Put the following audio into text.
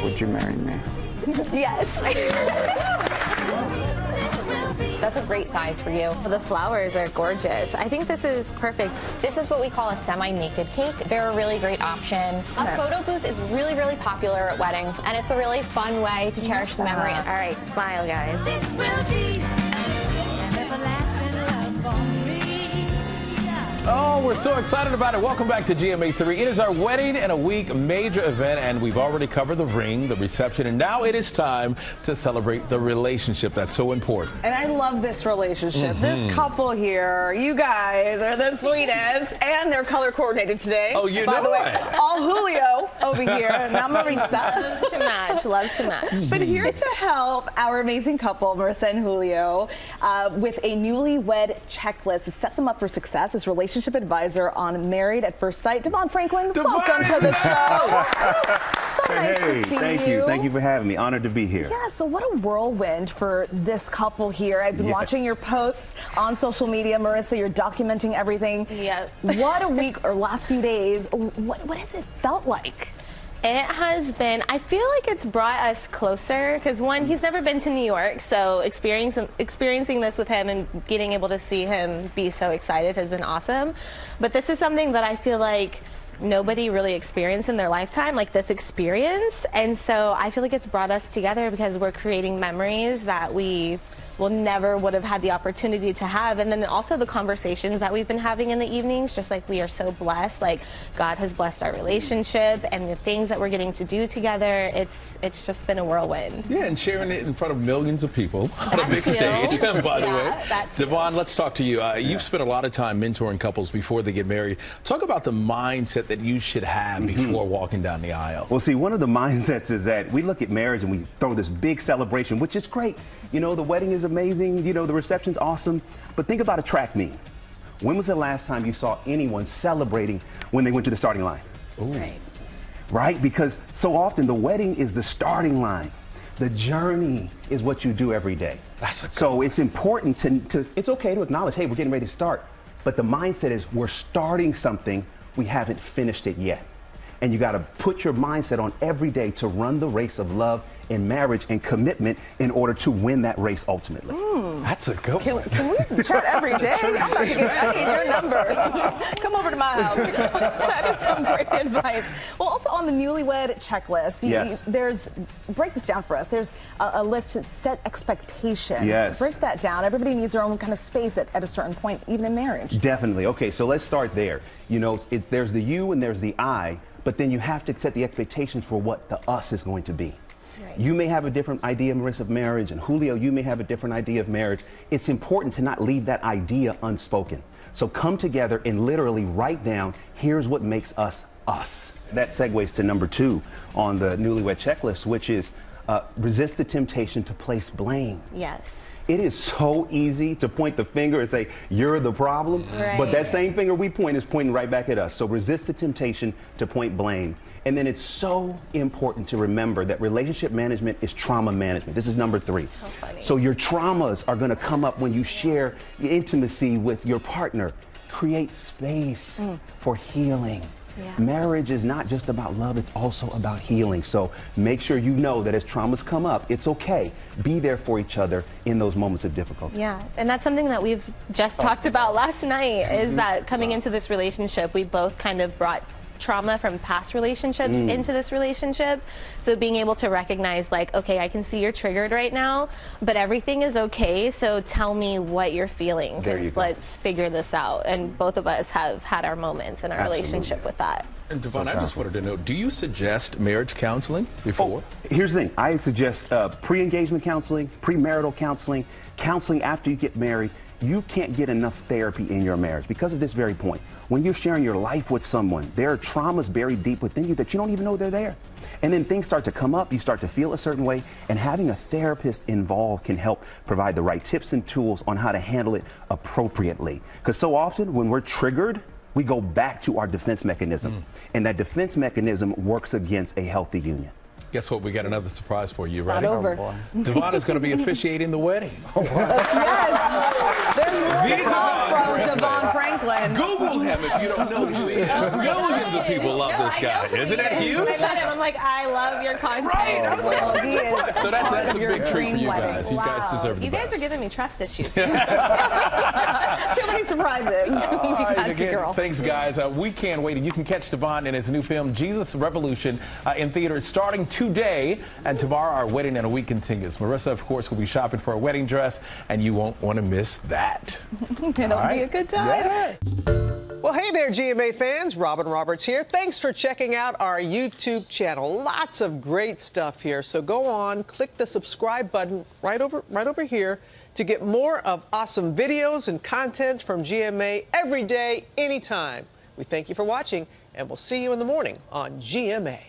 Would you marry me? Yes. That's a great size for you. The flowers are gorgeous. I think this is perfect. This is what we call a semi-naked cake. They're a really great option. A photo booth is really, really popular at weddings, and it's a really fun way to cherish the memory. All right, smile, guys. This will be an everlasting love for me. Oh, we're so excited about it. Welcome back to GMA3. It is our wedding in a week major event, and we've already covered the ring, the reception, and now it is time to celebrate the relationship that's so important. And I love this relationship. This couple here, you guys are the sweetest, and they're color coordinated today. Oh, you By know the way, it. all Julio over here, not Marisa. Loves to match, loves to match. But here to help our amazing couple, Marissa and Julio, with a newlywed checklist to set them up for success is relationship advisor on Married at First Sight, DeVon Franklin. Welcome to the show. So nice to see thank you. Thank you for having me. Honored to be here. Yeah, so what a whirlwind for this couple here. I've been watching your posts on social media. Marissa, you're documenting everything. Yep. What a week or last few days. What has it felt like? It has been, I feel like it's brought us closer because one, he's never been to New York, so experiencing this with him and getting able to see him be so excited has been awesome. But this is something that I feel like nobody really experienced in their lifetime, like this experience. And so I feel like it's brought us together because we're creating memories that we would have had the opportunity to have. And then also the conversations that we've been having in the evenings, just like we are so blessed, like God has blessed our relationship and the things that we're getting to do together. It's just been a whirlwind. Yeah, and sharing it in front of millions of people on a big stage, by the way. DeVon, let's talk to you. You've spent a lot of time mentoring couples before they get married. Talk about the mindset that you should have before walking down the aisle. Well, see, one of the mindsets is that we look at marriage and we throw this big celebration, which is great. You know, the wedding is amazing, you know, the reception's awesome, but think about a track meet. When was the last time you saw anyone celebrating when they went to the starting line? Ooh. Right? Because so often the wedding is the starting line. The journey is what you do every day. So it's important to, it's okay to acknowledge, hey, we're getting ready to start, but the mindset is we're starting something, we haven't finished it yet. And you got to put your mindset on every day to run the race of love and marriage and commitment in order to win that race ultimately. That's a good one. Can we chat every day? I'm about to get, I need your number. Come over to my house. That is some great advice. Well, also on the newlywed checklist, there's, break this down for us. There's a list to set expectations. Yes. Break that down. Everybody needs their own kind of space at a certain point, even in marriage. Definitely. Okay, so let's start there. You know, there's the you and there's the I, but then you have to set the expectations for what the us is going to be. Right. You may have a different idea, Marissa, of marriage, and Julio, you may have a different idea of marriage. It's important to not leave that idea unspoken. So come together and literally write down, here's what makes us us. That segues to number 2 on the newlywed checklist, which is resist the temptation to place blame. Yes. It is so easy to point the finger and say, you're the problem, but that same finger we point is pointing right back at us. So resist the temptation to point blame. And then it's so important to remember that relationship management is trauma management. This is number 3. How funny. So your traumas are going to come up when you share intimacy with your partner. Create space for healing. Yeah. Marriage is not just about love, it's also about healing. So make sure you know that as traumas come up, it's okay. Be there for each other in those moments of difficulty. Yeah, and that's something that we've just talked about last night, is that coming into this relationship, we both kind of brought trauma from past relationships into this relationship. So being able to recognize, like, okay, I can see you're triggered right now, but everything is okay, so tell me what you're feeling, because let's figure this out. And both of us have had our moments in our relationship with that. And DeVon, I just wanted to know, do you suggest marriage counseling before? Here's the thing. I suggest pre-engagement counseling, premarital counseling, counseling after you get married. You can't get enough therapy in your marriage because of this very point. When you're sharing your life with someone, there are traumas buried deep within you that you don't even know they're there. And then things start to come up, you start to feel a certain way, and having a therapist involved can help provide the right tips and tools on how to handle it appropriately. Because so often when we're triggered, we go back to our defense mechanism. And that defense mechanism works against a healthy union. Guess what? We got another surprise for you. It's Ready? not over. DeVon is going to be officiating the wedding. Yes. There's more from DeVon Franklin. Google him if you don't know who he is. Millions of people love this guy. Isn't it huge? When I met him, I'm like, I love your content. Right. So that's a big treat for you wedding. guys. You guys deserve the You guys best. are giving me trust issues. Too many surprises. All We right, got you, again, girl. thanks, guys. We can't wait. And you can catch DeVon in his new film, Jesus Revolution, in theaters starting today. And tomorrow, our wedding and a week continues. Marissa, of course, will be shopping for a wedding dress, and you won't want to miss that. It'll be a good time. Yeah. Well, hey there, GMA fans. Robin Roberts here. Thanks for checking out our YouTube channel. Lots of great stuff here. So go on, click the subscribe button right over here to get more of awesome videos and content from GMA every day, anytime. We thank you for watching, and we'll see you in the morning on GMA.